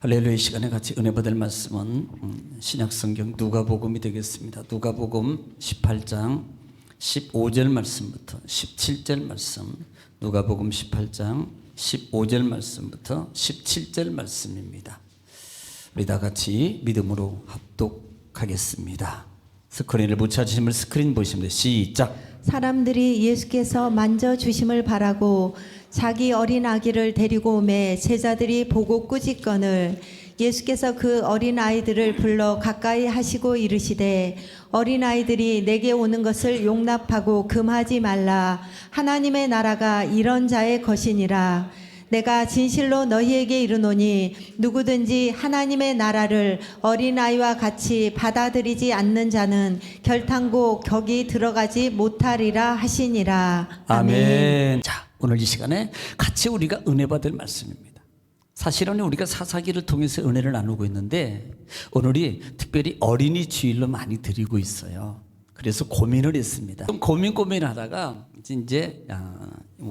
할렐루야. 이 시간에 같이 은혜 받을 말씀은 신약성경 누가복음이 되겠습니다. 누가복음 18장 15절 말씀부터 17절 말씀, 누가복음 18장 15절 말씀부터 17절 말씀입니다. 우리 다 같이 믿음으로 합독하겠습니다. 스크린을 못 찾으시면 스크린 보시면 시작. 사람들이 예수께서 만져주심을 바라고 자기 어린 아기를 데리고 오매 제자들이 보고 꾸짖거늘 예수께서 그 어린 아이들을 불러 가까이 하시고 이르시되 어린 아이들이 내게 오는 것을 용납하고 금하지 말라. 하나님의 나라가 이런 자의 것이니라. 내가 진실로 너희에게 이르노니 누구든지 하나님의 나라를 어린아이와 같이 받아들이지 않는 자는 결탄고 격이 들어가지 못하리라 하시니라. 아멘. 자, 오늘 이 시간에 같이 우리가 은혜 받을 말씀입니다. 사실은 우리가 사사기를 통해서 은혜를 나누고 있는데 오늘이 특별히 어린이 주일로 많이 드리고 있어요. 그래서 고민을 했습니다. 좀 고민하다가 이제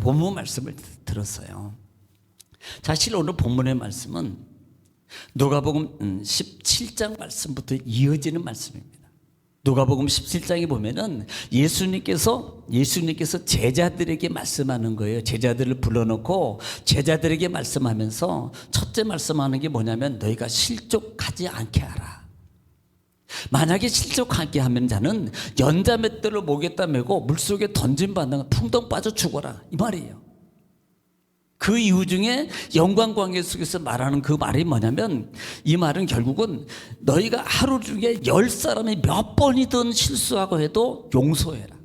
본문 말씀을 들었어요. 사실 오늘 본문의 말씀은 누가복음 17장 말씀부터 이어지는 말씀입니다. 누가복음 17장에 보면은 예수님께서 제자들에게 말씀하는 거예요. 제자들을 불러놓고 제자들에게 말씀하면서 첫째 말씀하는 게 뭐냐면 너희가 실족하지 않게 하라. 만약에 실족하게 하면 자는 연자맷돌을 목에다 메고 물속에 던짐받는 풍덩 빠져 죽어라, 이 말이에요. 그 이유 중에 영광광야 속에서 말하는 그 말이 뭐냐면 이 말은 결국은 너희가 하루 중에 10사람이 몇 번이든 실수하고 해도 용서해라.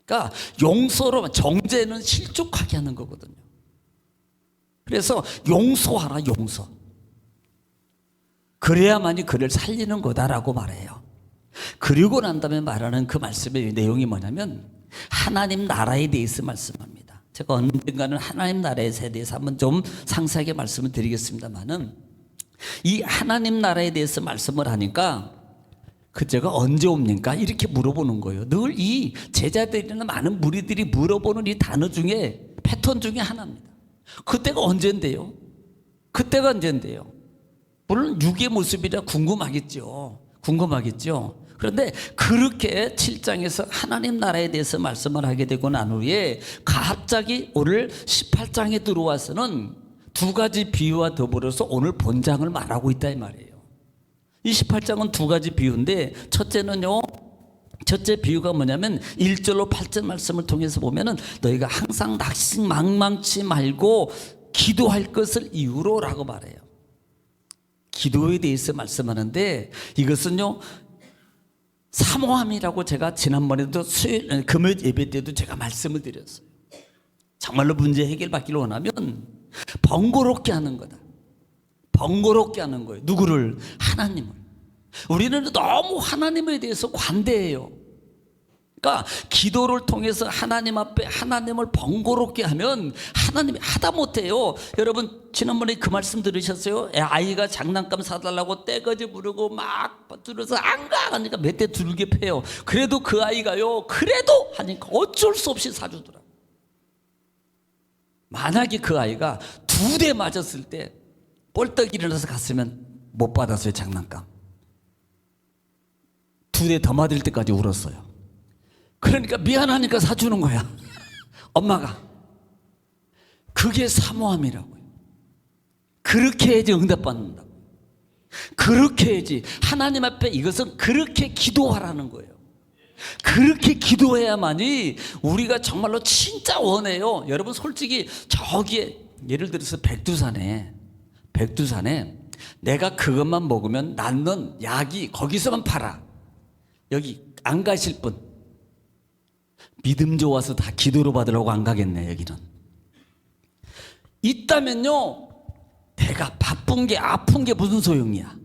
그러니까 용서로 정죄는 실족하게 하는 거거든요. 그래서 용서하라, 용서. 그래야만이 그를 살리는 거다라고 말해요. 그리고 난 다음에 말하는 그 말씀의 내용이 뭐냐면 하나님 나라에 대해서 말씀합니다. 제가 언젠가는 하나님 나라에 대해서 한번 좀 상세하게 말씀을 드리겠습니다만은 이 하나님 나라에 대해서 말씀을 하니까 그때가 언제 옵니까? 이렇게 물어보는 거예요. 늘 이 제자들이나 많은 무리들이 물어보는 이 단어 중에 패턴 중에 하나입니다. 그때가 언젠데요? 그때가 언젠데요? 물론 육의 모습이라 궁금하겠죠. 그런데 그렇게 7장에서 하나님 나라에 대해서 말씀을 하게 되고 난 후에 갑자기 오늘 18장에 들어와서는 두 가지 비유와 더불어서 오늘 본장을 말하고 있다 이 말이에요. 이 18장은 두 가지 비유인데 첫째 비유가 뭐냐면 1절로 8절 말씀을 통해서 보면은 너희가 항상 망망치 말고 기도할 것을 이유로 라고 말해요. 기도에 대해서 말씀하는데 이것은요 사모함이라고 제가 지난번에도 금요일 예배 때도 제가 말씀을 드렸어요. 정말로 문제 해결받기를 원하면 번거롭게 하는 거다. 번거롭게 하는 거예요. 누구를? 하나님을. 우리는 너무 하나님에 대해서 관대해요. 그러니까 기도를 통해서 하나님 앞에 하나님을 번거롭게 하면 하나님이 하다 못해요. 여러분 지난번에 그 말씀 들으셨어요? 아이가 장난감 사달라고 떼거지 부르고 막 들어서 안 가 하니까 몇 대 두들겨 패요. 그래도 그 아이가요 그래도 하니까 어쩔 수 없이 사주더라. 만약에 그 아이가 2대 맞았을 때 뻘떡 일어나서 갔으면 못 받았어요. 장난감 2대 더 맞을 때까지 울었어요. 그러니까 미안하니까 사주는 거야. 엄마가. 그게 사모함이라고요. 그렇게 해야지 응답받는다고. 그렇게 해야지. 하나님 앞에 이것은 그렇게 기도하라는 거예요. 그렇게 기도해야만이 우리가 정말로 진짜 원해요. 여러분 솔직히 저기에 예를 들어서 백두산에 내가 그것만 먹으면 낫는 약이 거기서만 팔아. 여기 안 가실 분 믿음 좋아서 다 기도로 받으려고 안 가겠네. 여기는 있다면요 내가 바쁜 게 아픈 게 무슨 소용이야.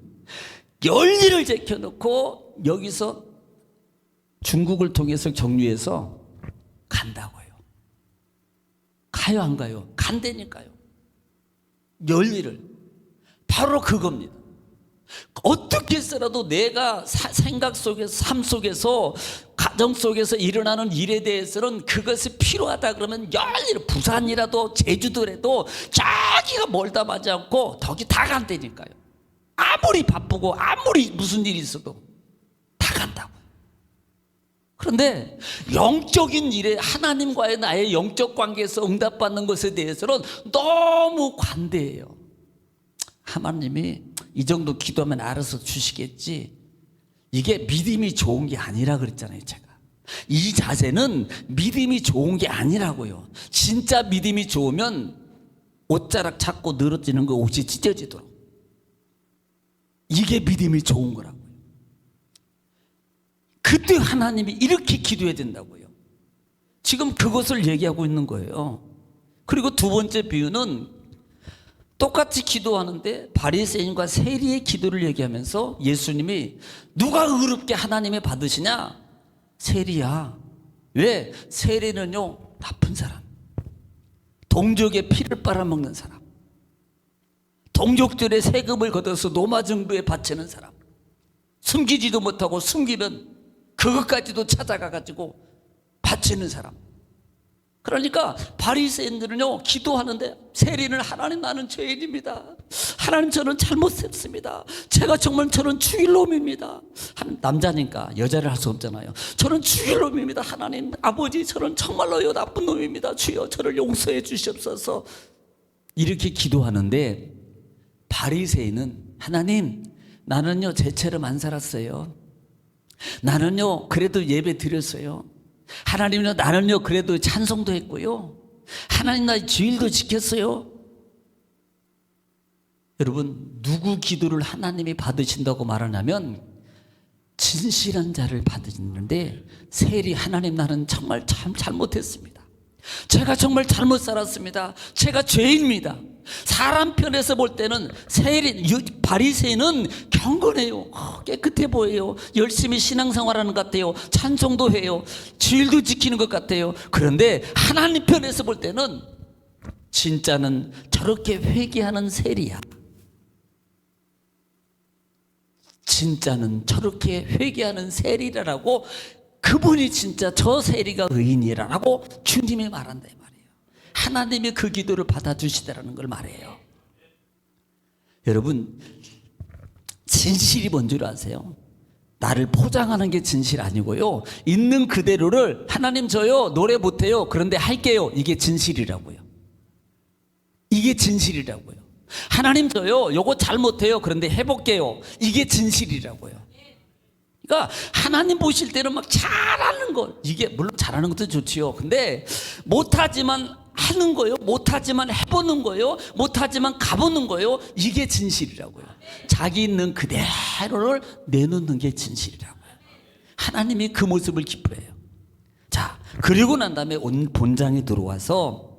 열일을 제껴놓고 여기서 중국을 통해서 정류해서 간다고요. 가요 안 가요? 간다니까요. 열일을 바로 그겁니다. 어떻게 해서라도 내가 생각 속에서 삶 속에서 가정 속에서 일어나는 일에 대해서는 그것이 필요하다 그러면 열일 부산이라도 제주도라도 저기가 멀다 마지 않고 거기 다 간다니까요. 아무리 바쁘고 아무리 무슨 일이 있어도 다 간다고. 그런데 영적인 일에 하나님과의 나의 영적 관계에서 응답받는 것에 대해서는 너무 관대해요. 하나님이 이 정도 기도하면 알아서 주시겠지. 이게 믿음이 좋은 게 아니라 그랬잖아요. 제가 이 자세는 믿음이 좋은 게 아니라고요. 진짜 믿음이 좋으면 옷자락 잡고 늘어지는 거 옷이 찢어지도록, 이게 믿음이 좋은 거라고요. 그때 하나님이 이렇게 기도해야 된다고요. 지금 그것을 얘기하고 있는 거예요. 그리고 두 번째 비유는 똑같이 기도하는데 바리새인과 세리의 기도를 얘기하면서 예수님이 누가 의롭게 하나님의 받으시냐? 세리야. 왜? 세리는요 나쁜 사람, 동족의 피를 빨아먹는 사람, 동족들의 세금을 걷어서 로마 정부에 바치는 사람, 숨기지도 못하고 숨기면 그것까지도 찾아가가지고 바치는 사람. 그러니까 바리새인들은요 기도하는데 세리는 하나님 나는 죄인입니다. 하나님 저는 잘못했습니다. 제가 정말 저는 주일놈입니다. 남자니까 여자를 할 수 없잖아요. 저는 주일놈입니다. 하나님 아버지 저는 정말로요 나쁜 놈입니다. 주여 저를 용서해 주시옵소서. 이렇게 기도하는데 바리새인은 하나님 나는요 죄처럼 안 살았어요. 나는요 그래도 예배 드렸어요. 하나님요 나는요 그래도 찬송도 했고요. 하나님 나 주일도 지켰어요. 여러분 누구 기도를 하나님이 받으신다고 말하냐면 진실한 자를 받으시는데 세리 하나님 나는 정말 참 잘못했습니다. 제가 정말 잘못 살았습니다. 제가 죄인입니다. 사람 편에서 볼 때는 바리새인은 경건해요. 깨끗해 보여요. 열심히 신앙생활하는 것 같아요. 찬송도 해요. 주일도 지키는 것 같아요. 그런데 하나님 편에서 볼 때는 진짜는 저렇게 회개하는 세리야. 진짜는 저렇게 회개하는 세리라고, 그분이 진짜 저 세리가 의인이라고 주님이 말한다 이 말이에요. 하나님이 그 기도를 받아주시다라는 걸 말해요. 여러분 진실이 뭔 줄 아세요? 나를 포장하는 게 진실 아니고요, 있는 그대로를 하나님 저요 노래 못해요 그런데 할게요, 이게 진실이라고요. 이게 진실이라고요. 하나님 저요 요거 잘 못해요 그런데 해볼게요, 이게 진실이라고요. 그러니까 하나님 보실 때는 막 잘하는 거, 이게 물론 잘하는 것도 좋지요. 근데 못하지만 하는 거요, 못하지만 해보는 거요, 못하지만 가보는 거요, 이게 진실이라고요. 자기 있는 그대로를 내놓는 게 진실이라고요. 하나님이 그 모습을 기뻐해요. 자, 그리고 난 다음에 본장에 들어와서,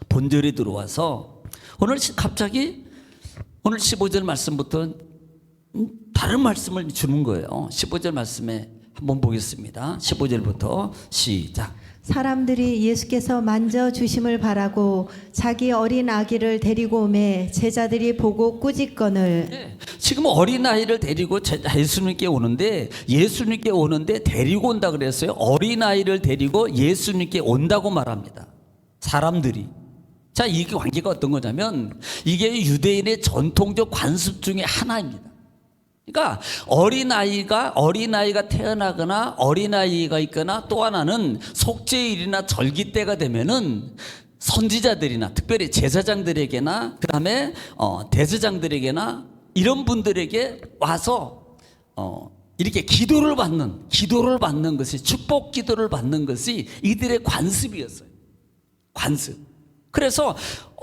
본절에 들어와서 오늘 갑자기 오늘 15절 말씀부터 다른 말씀을 주는 거예요. 15절 말씀에 한번 보겠습니다. 15절부터 시작. 사람들이 예수께서 만져주심을 바라고 자기 어린 아기를 데리고 오매 제자들이 보고 꾸짖거늘. 네, 지금 어린아이를 데리고 예수님께 오는데 데리고 온다 그랬어요. 어린아이를 데리고 예수님께 온다고 말합니다. 사람들이. 자, 이게 관계가 어떤 거냐면 이게 유대인의 전통적 관습 중에 하나입니다. 그러니까 어린아이가 태어나거나 어린아이가 있거나, 또 하나는 속죄일이나 절기 때가 되면은 선지자들이나 특별히 제사장들에게나 그다음에 대제장들에게나 이런 분들에게 와서 이렇게 기도를 받는 것이, 축복 기도를 받는 것이 이들의 관습이었어요. 관습. 그래서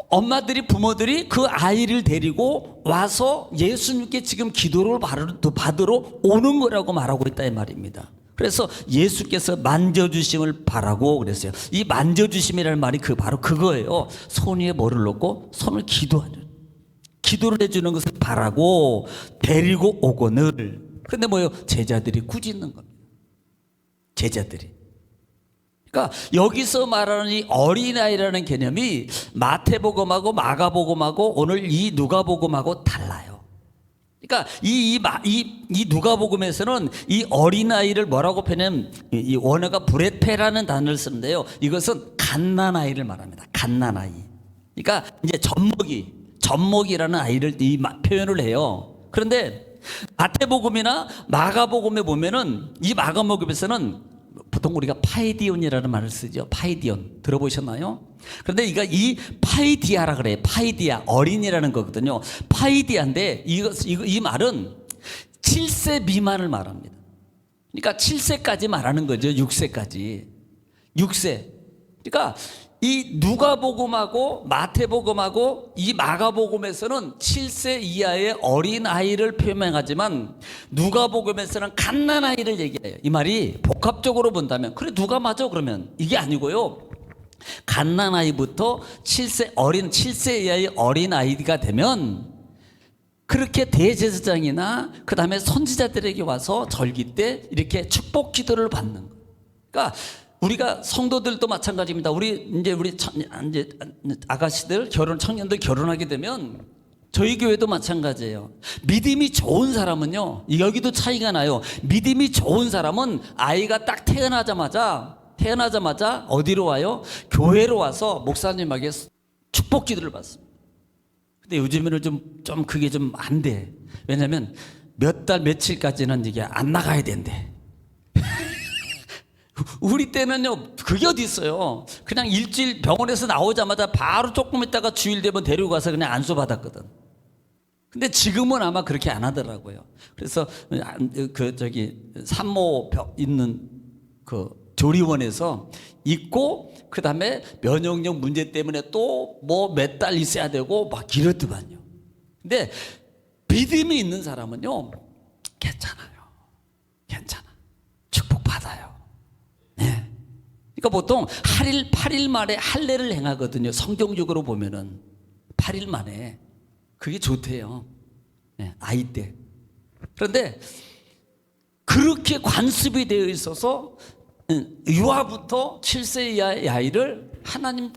엄마들이, 부모들이 그 아이를 데리고 와서 예수님께 지금 기도를 받으러 오는 거라고 말하고 있다 이 말입니다. 그래서 예수께서 만져주심을 바라고 그랬어요. 이 만져주심이라는 말이 바로 그거예요. 손 위에 뭐를 놓고 손을 기도를 해주는 것을 바라고 데리고 오거늘. 그런데 뭐예요? 제자들이 꾸짖는 겁니다. 제자들이. 그러니까 여기서 말하는 이 어린아이라는 개념이 마태복음하고 마가복음하고 오늘 이 누가복음하고 달라요. 그러니까 이 누가복음에서는 이 어린아이를 뭐라고 표현하면 이 원어가 브레페라는 단어를 쓰는데요. 이것은 갓난아이를 말합니다. 갓난아이. 그러니까 이제 젖먹이라는 아이를 이 표현을 해요. 그런데 마태복음이나 마가복음에 보면은 이 마가복음에서는 보통 우리가 파이디온이라는 말을 쓰죠. 파이디온 들어보셨나요? 그런데 이 파이디아라 그래요. 파이디아 어린이라는 거거든요. 파이디아인데 이 말은 7세 미만을 말합니다. 그러니까 7세까지 말하는 거죠. 6세까지. 6세. 그러니까 이 누가복음하고 마태복음하고 이 마가복음에서는 7세 이하의 어린아이를 표명하지만 누가복음에서는 갓난아이를 얘기해요. 이 말이 복합적으로 본다면 그래 누가 맞아 그러면 이게 아니고요. 갓난아이부터 7세 이하의 어린아이가 되면 그렇게 대제사장이나 그 다음에 선지자들에게 와서 절기 때 이렇게 축복 기도를 받는 거예요. 그러니까 우리가 성도들도 마찬가지입니다. 우리 아가씨들 청년들 결혼하게 되면 저희 교회도 마찬가지예요. 믿음이 좋은 사람은요, 여기도 차이가 나요. 믿음이 좋은 사람은 아이가 딱 태어나자마자 어디로 와요? 교회로 와서 목사님에게 축복 기도를 받습니다. 근데 요즘에는 좀 그게 좀 안 돼. 왜냐면 몇 달 며칠까지는 이게 안 나가야 된대. 우리 때는요 그게 어디 있어요. 그냥 일주일 병원에서 나오자마자 바로 조금 있다가 주일 되면 데리고 가서 그냥 안수 받았거든. 근데 지금은 아마 그렇게 안 하더라고요. 그래서 산모 있는 그 조리원에서 있고 그 다음에 면역력 문제 때문에 또 뭐 몇 달 있어야 되고 막 이러더만요. 근데 믿음이 있는 사람은요 괜찮아 축복 받아요. 네. 그러니까 보통 8일 만에 할례를 행하거든요. 성경적으로 보면은 8일 만에 그게 좋대요. 네, 아이 때. 그런데 그렇게 관습이 되어 있어서 유아부터 7세 이하의 아이를 하나님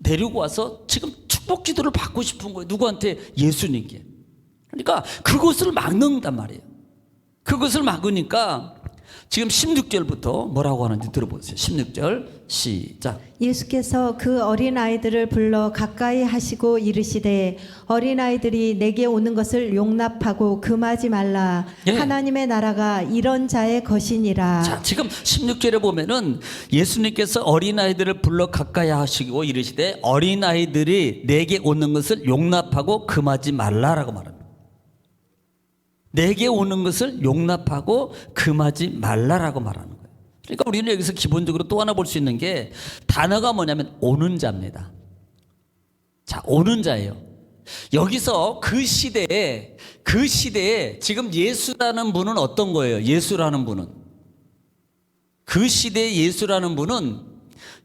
데리고 와서 지금 축복 기도를 받고 싶은 거예요. 누구한테? 예수님께. 그러니까 그것을 막는단 말이에요. 그것을 막으니까 지금 16절부터 뭐라고 하는지 들어보세요. 16절 시작. 예수께서 그 어린아이들을 불러 가까이 하시고 이르시되 어린아이들이 내게 오는 것을 용납하고 금하지 말라. 예. 하나님의 나라가 이런 자의 것이니라. 자, 지금 16절에 보면은 예수님께서 어린아이들을 불러 가까이 하시고 이르시되 어린아이들이 내게 오는 것을 용납하고 금하지 말라라고 말합니다. 내게 오는 것을 용납하고 금하지 말라라고 말하는 거예요. 그러니까 우리는 여기서 기본적으로 또 하나 볼 수 있는 게 단어가 뭐냐면 오는 자입니다. 자, 오는 자예요. 여기서 그 시대에 지금 예수라는 분은 어떤 거예요? 예수라는 분은 그 시대의 예수라는 분은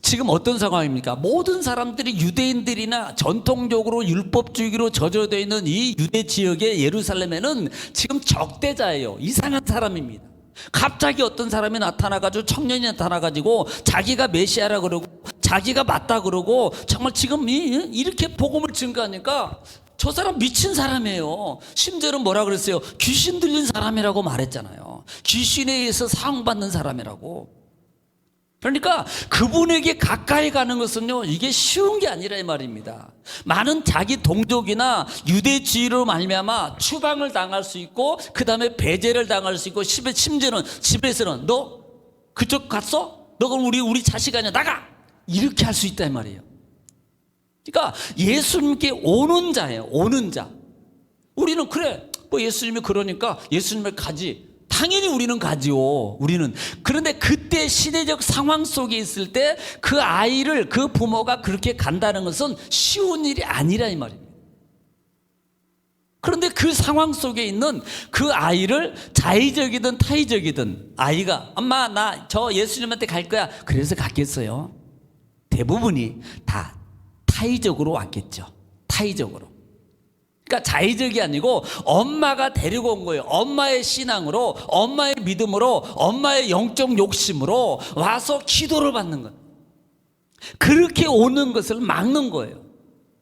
지금 어떤 상황입니까? 모든 사람들이 유대인들이나 전통적으로 율법주의로 젖어져 있는 이 유대 지역의 예루살렘에는 지금 적대자예요. 이상한 사람입니다. 갑자기 어떤 사람이 나타나가지고 청년이 나타나가지고 자기가 메시아라 그러고 자기가 맞다 그러고 정말 지금 이렇게 복음을 증거하니까 저 사람 미친 사람이에요. 심지어는 뭐라 그랬어요? 귀신 들린 사람이라고 말했잖아요. 귀신에 의해서 사형받는 사람이라고. 그러니까 그분에게 가까이 가는 것은요 이게 쉬운 게 아니라 이 말입니다. 많은 자기 동족이나 유대주의로 말미암아 추방을 당할 수 있고 그 다음에 배제를 당할 수 있고 심지어는 집에서는 너 그쪽 갔어? 너 그럼 우리 자식 아니야 나가! 이렇게 할 수 있다 이 말이에요. 그러니까 예수님께 오는 자예요. 오는 자. 우리는 그래 뭐 예수님이 그러니까 예수님을 가지. 당연히 우리는 가지요. 우리는. 그런데 그때 시대적 상황 속에 있을 때 그 아이를 그 부모가 그렇게 간다는 것은 쉬운 일이 아니라 이 말입니다. 그런데 그 상황 속에 있는 그 아이를 자의적이든 타의적이든 아이가 엄마 나 저 예수님한테 갈 거야. 그래서 갔겠어요? 대부분이 다 타의적으로 왔겠죠. 타의적으로. 그러니까 자의적이 아니고 엄마가 데리고 온 거예요. 엄마의 신앙으로, 엄마의 믿음으로, 엄마의 영적 욕심으로 와서 기도를 받는 거예요. 그렇게 오는 것을 막는 거예요.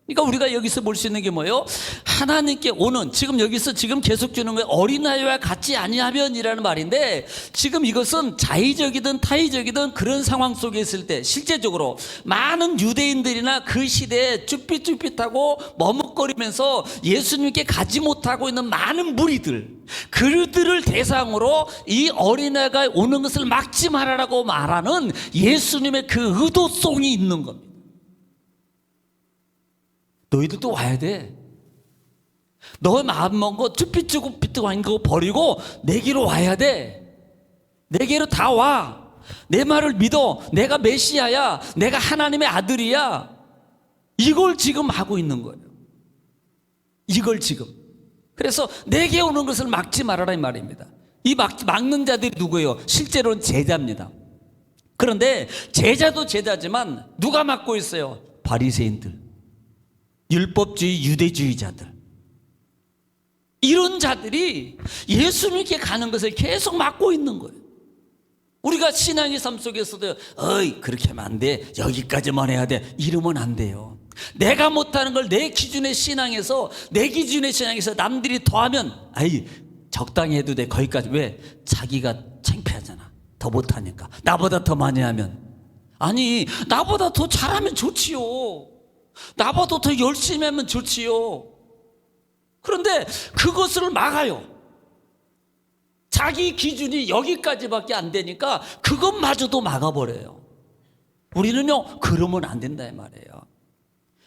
그러니까 우리가 여기서 볼 수 있는 게 뭐예요? 하나님께 오는, 지금 여기서 지금 계속 주는 거예요. 어린아이와 같지 아니하면이라는 말인데, 지금 이것은 자의적이든 타의적이든 그런 상황 속에 있을 때 실제적으로 많은 유대인들이나 그 시대에 쭈삣쭈삣하고 머뭇거리면서 예수님께 가지 못하고 있는 많은 무리들, 그들을 대상으로 이 어린아이가 오는 것을 막지 말아라고 말하는 예수님의 그 의도성이 있는 겁니다. 너희들도 와야 돼. 너의 마음 먹은 거 쭈삣쭈삣 하는 거 버리고 내게로 와야 돼. 내게로 다 와. 내 말을 믿어. 내가 메시아야. 내가 하나님의 아들이야. 이걸 지금 하고 있는 거예요. 이걸 지금. 그래서 내게 오는 것을 막지 말아라 이 말입니다. 이 막는 자들이 누구예요? 실제로는 제자입니다. 그런데 제자도 제자지만 누가 막고 있어요? 바리새인들, 율법주의 유대주의자들, 이런 자들이 예수님께 가는 것을 계속 막고 있는 거예요. 우리가 신앙의 삶 속에서도 어이 그렇게 하면 안 돼, 여기까지만 해야 돼, 이러면 안 돼요. 내가 못하는 걸 내 기준의 신앙에서, 내 기준의 신앙에서 남들이 더하면 아이 적당히 해도 돼. 거기까지. 왜? 자기가 창피하잖아. 더 못하니까. 나보다 더 많이 하면. 아니 나보다 더 잘하면 좋지요. 나보다 더 열심히 하면 좋지요. 그런데 그것을 막아요. 자기 기준이 여기까지밖에 안 되니까 그것마저도 막아버려요. 우리는요 그러면 안 된다 이 말이에요.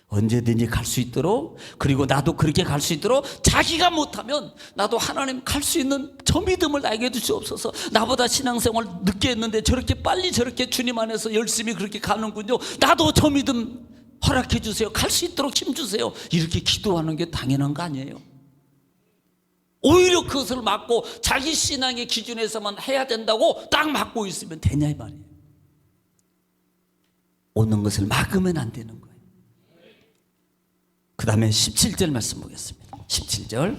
언제든지 갈 수 있도록, 그리고 나도 그렇게 갈 수 있도록, 자기가 못하면 나도 하나님 갈 수 있는 저 믿음을 나에게 주시옵소서. 나보다 신앙생활 늦게 했는데 저렇게 빨리 저렇게 주님 안에서 열심히 그렇게 가는군요. 나도 저 믿음 허락해 주세요. 갈 수 있도록 힘 주세요. 이렇게 기도하는 게 당연한 거 아니에요? 오히려 그것을 막고 자기 신앙의 기준에서만 해야 된다고 딱 막고 있으면 되냐 이 말이에요. 오는 것을 막으면 안 되는 거예요. 그 다음에 17절 말씀 보겠습니다. 17절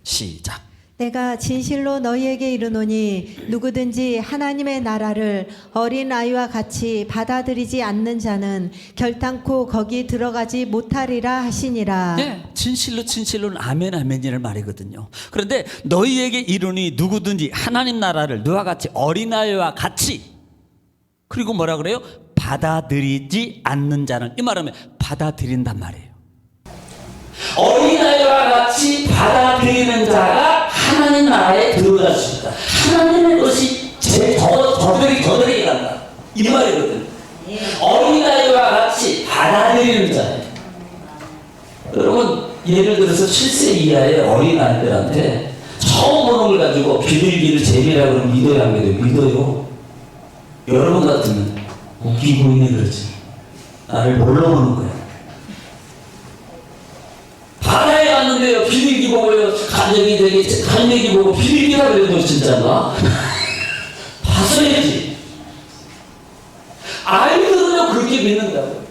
시작. 내가 진실로 너희에게 이르노니 누구든지 하나님의 나라를 어린아이와 같이 받아들이지 않는 자는 결단코 거기 들어가지 못하리라 하시니라. 네, 진실로 진실로는 아멘 아멘이라는 말이거든요. 그런데 너희에게 이르니 누구든지 하나님 나라를 너와 같이 어린아이와 같이, 그리고 뭐라 그래요? 받아들이지 않는 자는, 이 말하면 받아들인단 말이에요. 어린아이와 같이 받아들이는 자가 하나님 나라에 들어갈 수 있다. 하나님의 것이 저들이 간다 이 말이거든. 어린아이와 같이 받아들이는 자예요. 여러분 예를 들어서 7세 이하의 어린아이들한테 처음 보는 걸 가지고 비둘기를 재미라고 그러면 믿어야 안 믿어요? 믿어요. 여러분 같으면 웃기고 있네 그러지. 나를 뭘로 보는 거야? 바다에 갔는데요 비둘기 보고요 간절히 되게 갈매기 보고 비둘기라 그래도 진짜인가? 봤어야지. 아이들은요 그렇게 믿는다고요.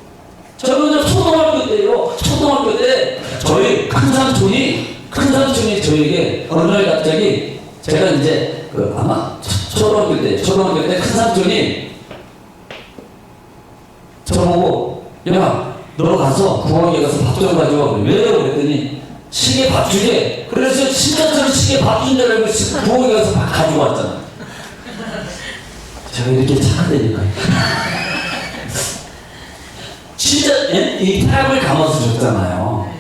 저는 초등학교 때요, 초등학교 때 저희 큰 삼촌이 저에게 어느 날 갑자기, 제가 이제 아마 초등학교 때 큰 삼촌이 저보고 야 너 가서 부엌에 가서 밥 좀 가져와. 왜요? 그랬더니 시계 밥 주게. 그래서 진짜 저는 시계 밥 준 줄 알고 부엌에 가서 밥 가지고 왔잖아. 제가 이렇게 착하다니까. 진짜 이 탑을 감아서 줬잖아요.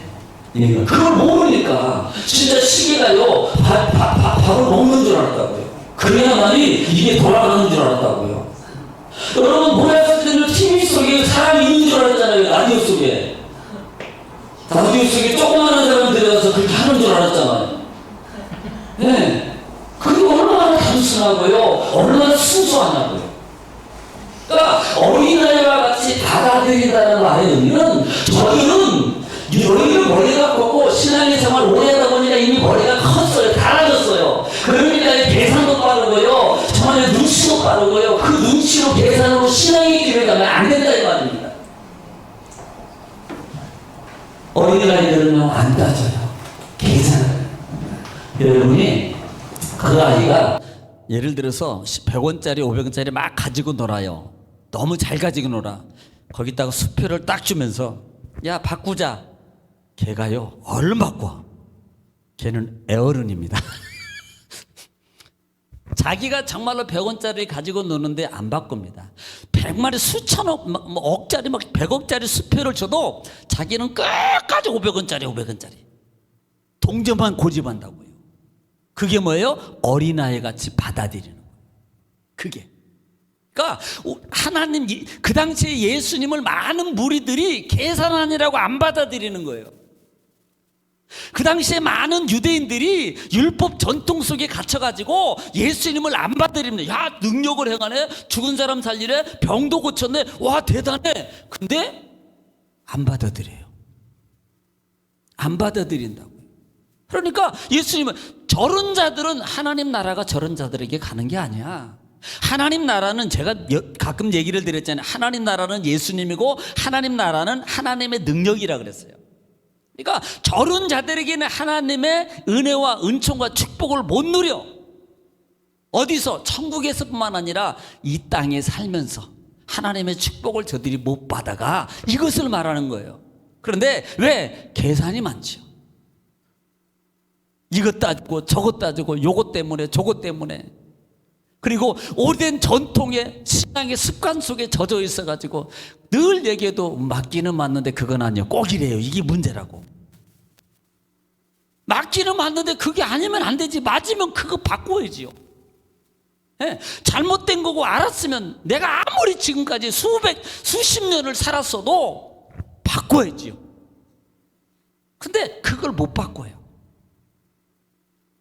그걸 모르니까 진짜 시계가요 밥을 먹는 줄 알았다고요. 그래야만이 이게 돌아가는 줄 알았다고요. 여러분 몰랐을 때는 TV 속에 사람이 있는 줄 알았잖아요. 라디오 속에 조그마한 사람 들어가서 그렇게 하는 줄 알았잖아요. 네, 그게 얼마나 단순하고요, 얼마나 순수하냐고요. 그러니까 어린아이와 같이 받아들인다는 말의 의미는, 저희는 너희는 머리가 컸고 신앙의 생활 오래 하다 보니까 이미 머리가 컸어요. 달라졌어요. 그러니까 계산도 빠르고요, 정말 눈치도 빠르고요, 그 눈치로 계산으로 신앙의 길을 가면 안 된다 이 말입니다. 어린아이들은 안 따져요. 계산을. 여러분이 그 아이가 예를 들어서 100원짜리 500원짜리 막 가지고 놀아요. 너무 잘 가지고 놀아. 거기다가 수표를 딱 주면서 야 바꾸자. 걔가요 얼른 바꿔. 걔는 애어른입니다. 자기가 정말로 100원짜리 가지고 노는데 안 바꿉니다. 100마리 수천억, 억짜리 막 100억짜리 수표를 줘도 자기는 끝까지 500원짜리 동전만 고집한다고요. 그게 뭐예요? 어린아이 같이 받아들이는 거예요. 그게. 그러니까 하나님, 그 당시에 예수님을 많은 무리들이 계산하느라고 안 받아들이는 거예요. 그 당시에 많은 유대인들이 율법 전통 속에 갇혀가지고 예수님을 안 받아들입니다. 야, 능력을 행하네, 죽은 사람 살리네, 병도 고쳤네, 와 대단해. 근데 안 받아들여요. 안 받아들인다고요. 그러니까 예수님은, 저런 자들은 하나님 나라가 저런 자들에게 가는 게 아니야. 하나님 나라는, 제가 가끔 얘기를 드렸잖아요. 하나님 나라는 예수님이고 하나님 나라는 하나님의 능력이라 그랬어요. 그러니까 저런 자들에게는 하나님의 은혜와 은총과 축복을 못 누려. 어디서? 천국에서뿐만 아니라 이 땅에 살면서 하나님의 축복을 저들이 못 받아가, 이것을 말하는 거예요. 그런데 왜? 계산이 많죠. 이것 따지고 저것 따지고 요것 때문에 저것 때문에, 그리고 오랜 전통의 신앙의 습관 속에 젖어 있어가지고 늘 얘기해도 맞기는 맞는데 그건 아니에요, 꼭 이래요. 이게 문제라고. 맞기는 맞는데 그게 아니면 안 되지. 맞으면 그거 바꿔야지요. 예, 잘못된 거고 알았으면 내가 아무리 지금까지 수십 년을 살았어도 바꿔야지요. 근데 그걸 못 바꿔요.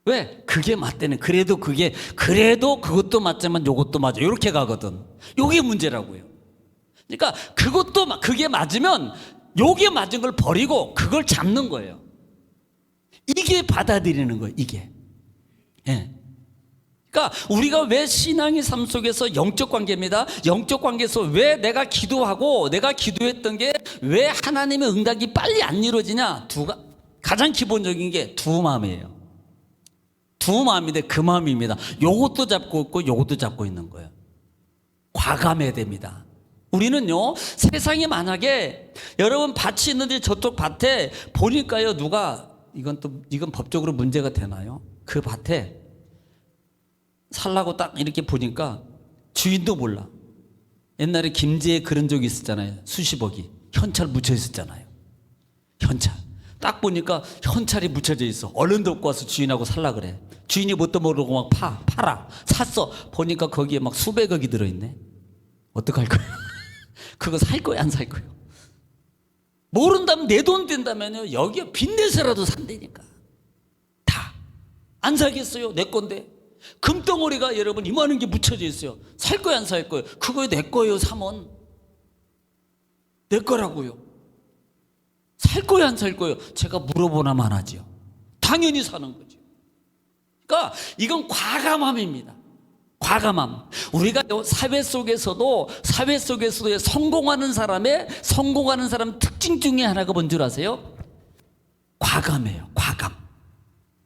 왜? 그게 맞대는, 그래도 그것도 맞지만 요것도 맞아, 이렇게 가거든. 요게 문제라고요. 그러니까 그게 맞으면 요게 맞은 걸 버리고 그걸 잡는 거예요. 이게 받아들이는 거예요, 이게. 예. 그러니까 우리가 왜 신앙의 삶 속에서 영적 관계입니다. 영적 관계에서 왜 내가 기도하고 내가 기도했던 게 왜 하나님의 응답이 빨리 안 이루어지냐? 가장 기본적인 게 두 마음이에요. 두 마음인데 그 마음입니다. 요것도 잡고 있고 요것도 잡고 있는 거예요. 과감해야 됩니다. 우리는요, 세상에 만약에 여러분 밭이 있는데 저쪽 밭에 보니까요, 이건 법적으로 문제가 되나요? 그 밭에 살라고 딱 이렇게 보니까 주인도 몰라. 옛날에 김제에 그런 적이 있었잖아요. 수십억이 현찰 묻혀 있었잖아요. 현찰. 딱 보니까 현찰이 묻혀져 있어. 얼른 데리고 와서 주인하고 살라 그래. 주인이 뭣도 모르고 막 팔아. 샀어. 보니까 거기에 막 수백억이 들어있네. 어떡할 거야? 그거 살 거야, 안 살 거야? 모른다면, 내 돈 된다면요, 여기에 빚내서라도 산다니까. 다. 안 사겠어요? 내 건데. 금덩어리가 여러분 이만한 게 묻혀져 있어요. 살 거야, 안 살 거예요? 그거 내 거예요, 사면. 내 거라고요. 살 거예요, 안 살 거예요? 제가 물어보나만 하지요. 당연히 사는 거죠. 그러니까 이건 과감함입니다. 과감함. 우리가 사회 속에서도 성공하는 사람 특징 중에 하나가 뭔 줄 아세요? 과감해요. 과감.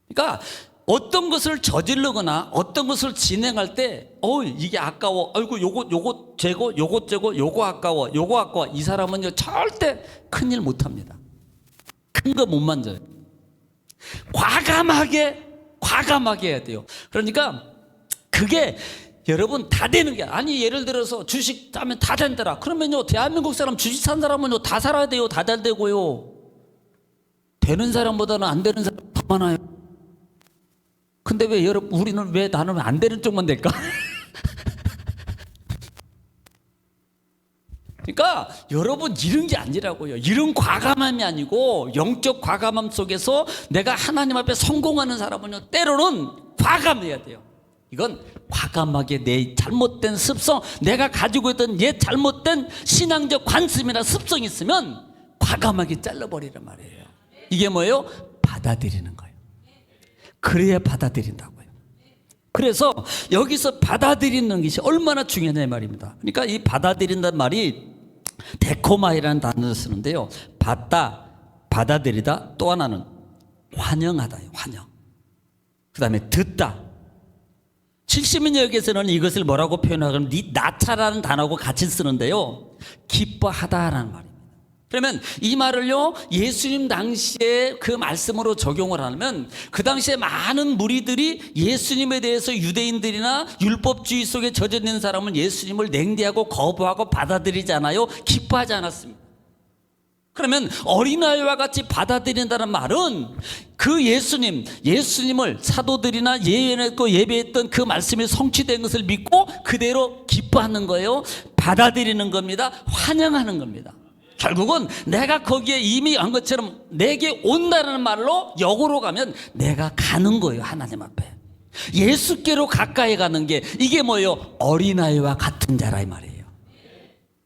그러니까 어떤 것을 저지르거나 어떤 것을 진행할 때 이게 아까워. 아이고 요거 재고 요거 아까워. 이 사람은요 절대 큰일 못 합니다. 큰 거 못 만져요. 과감하게 해야 돼요. 그러니까 그게 여러분 다 되는 게 아니, 예를 들어서 주식 사면 다 된다라. 그러면요, 대한민국 사람 주식 산 사람은요 다 살아야 돼요. 다 잘 되고요. 되는 사람보다는 안 되는 사람 더 많아요. 근데 왜 나는 안 되는 쪽만 될까? 그러니까 여러분, 이런 게 아니라고요. 이런 과감함이 아니고 영적 과감함 속에서 내가 하나님 앞에 성공하는 사람은요, 때로는 과감해야 돼요. 이건 과감하게 내 잘못된 습성, 내가 가지고 있던 옛 잘못된 신앙적 관습이나 습성이 있으면 과감하게 잘라버리란 말이에요. 이게 뭐예요? 받아들이는 거예요. 그래야 받아들인다고요. 그래서 여기서 받아들이는 것이 얼마나 중요하냐 말입니다. 그러니까 이 받아들인다는 말이 데코마이라는 단어를 쓰는데요. 받아들이다. 또 하나는 환영하다예요. 환영. 그 다음에 듣다. 70인역에서는 이것을 뭐라고 표현하냐면, 나차라는 단어하고 같이 쓰는데요, 기뻐하다라는 말입니다. 기뻐하다. 그러니까 어떤 것을 저지르거나 어떤 것을 진행할 때, 이게 아까워. 아이고 요거 냈건데. 금덩어리가 여러분 이만한 게 묻혀져 있어요. 살 거야, 안 살 거예요? 그거 내 거예요, 사면. 내 거라고요. 살 거야, 안 살 거예요? 그거 내 거예요, 사면. 그러면 이 말을요, 예수님 당시에 그 말씀으로 적용을 하면 그 당시에 많은 무리들이 예수님에 대해서 유대인들이나 율법주의 속에 젖어 있는 사람은 예수님을 냉대하고 거부하고 받아들이지 않아요. 기뻐하지 않았습니다. 그러면 어린아이와 같이 받아들인다는 말은 그 예수님을 사도들이나 예배했던 그 말씀이 성취된 것을 믿고 그대로 기뻐하는 거예요. 받아들이는 겁니다. 환영하는 겁니다. 결국은 내가 거기에 이미 한 것처럼 내게 온다는 말로 역으로 가면 내가 가는 거예요. 하나님 앞에 예수께로 가까이 가는 게 이게 뭐예요? 어린아이와 같은 자라 이 말이에요.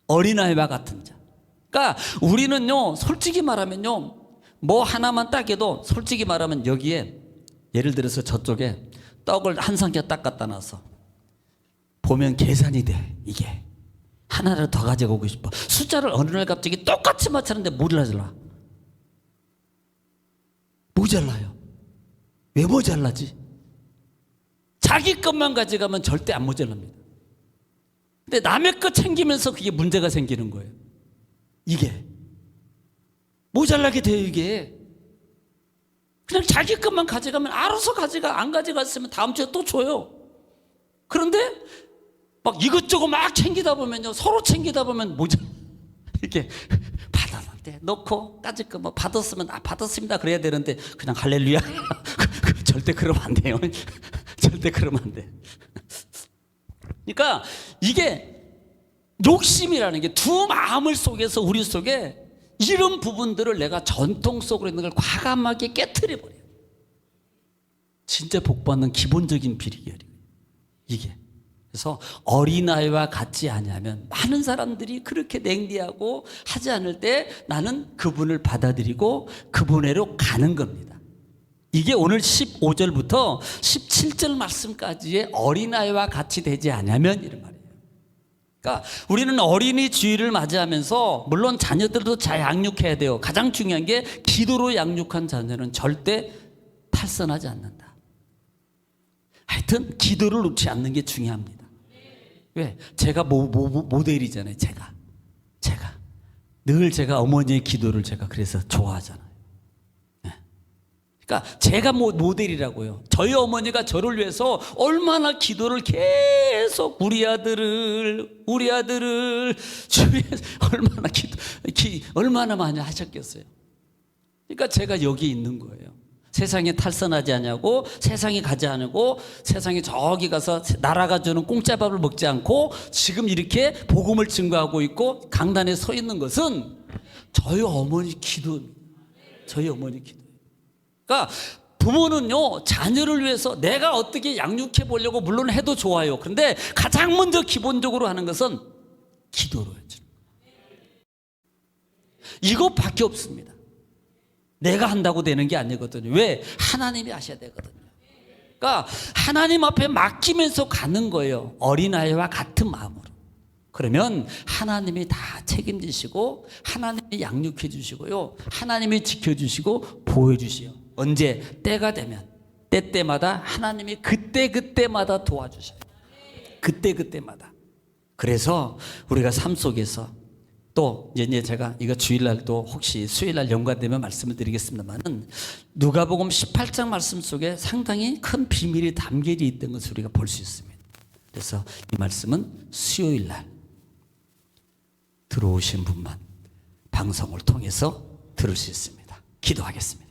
어린아이와 같은 자. 그러니까 우리는요, 솔직히 말하면요, 뭐 하나만 따게도 솔직히 말하면 여기에 예를 들어서 저쪽에 떡을 한 상자 딱 갖다 놔서 보면 계산이 돼. 이게 하나를 더 가져가고 싶어. 숫자를 어느 날 갑자기 똑같이 맞추는데 모자라. 모자라요. 왜 모자라지? 자기 것만 가져가면 절대 안 모자랍니다. 근데 남의 것 챙기면서 그게 문제가 생기는 거예요. 이게 모자라게 돼요. 이게 그냥 자기 것만 가져가면 알아서 가져가. 안 가져갔으면 다음 주에 또 줘요. 그런데 막 이것저것 막 챙기다 보면요, 서로 챙기다 보면 이렇게 받았는데 넣고 까짓 거 뭐 받았으면 받았습니다 그래야 되는데 그냥 할렐루야. 절대 그러면 안 돼요. 절대 그러면 안 돼. 그러니까 이게 욕심이라는 게 두 마음을 속에서 우리 속에 이런 부분들을 내가 전통 속으로 있는 걸 과감하게 깨트려 버려요. 진짜 복받는 기본적인 비리결이에요. 이게. 그래서 어린아이와 같지 아니하면 많은 사람들이 그렇게 냉대하고 하지 않을 때 나는 그분을 받아들이고 그분에로 가는 겁니다. 이게 오늘 15절부터 17절 말씀까지의 어린아이와 같이 되지 않으면 이런 말이에요. 그러니까 우리는 어린이 주일을 맞이하면서 물론 자녀들도 잘 양육해야 돼요. 가장 중요한 게 기도로 양육한 자녀는 절대 탈선하지 않는다. 하여튼 기도를 놓지 않는 게 중요합니다. 왜? 제가 모델이잖아요. 제가 늘 제가 어머니의 기도를 제가 그래서 좋아하잖아요. 네. 그러니까 제가 모델이라고요. 저희 어머니가 저를 위해서 얼마나 기도를 계속 우리 아들을 주위에서 얼마나 많이 하셨겠어요. 그러니까 제가 여기 있는 거예요. 세상에 탈선하지 않냐고, 세상에 가지 않고, 세상에 저기 가서 나라가 주는 공짜밥을 먹지 않고 지금 이렇게 복음을 증거하고 있고 강단에 서 있는 것은 저희 어머니 기도입니다. 저희 어머니 기도. 그러니까 부모는요, 자녀를 위해서 내가 어떻게 양육해 보려고 물론 해도 좋아요. 그런데 가장 먼저 기본적으로 하는 것은 기도로 해줘. 이것밖에 없습니다. 내가 한다고 되는 게 아니거든요. 왜? 하나님이 하셔야 되거든요. 그러니까 하나님 앞에 맡기면서 가는 거예요. 어린아이와 같은 마음으로. 그러면 하나님이 다 책임지시고 하나님이 양육해 주시고요. 하나님이 지켜주시고 보호해 주시요. 언제? 때가 되면 때때마다 하나님이 그때마다 도와주셔요. 그때마다. 그래서 우리가 삶 속에서 또 이제 제가 이거 주일날 또 혹시 수요일날 연관되면 말씀을 드리겠습니다만은 누가복음 18장 말씀 속에 상당히 큰 비밀이 담겨 있던 것을 우리가 볼 수 있습니다. 그래서 이 말씀은 수요일날 들어오신 분만 방송을 통해서 들을 수 있습니다. 기도하겠습니다.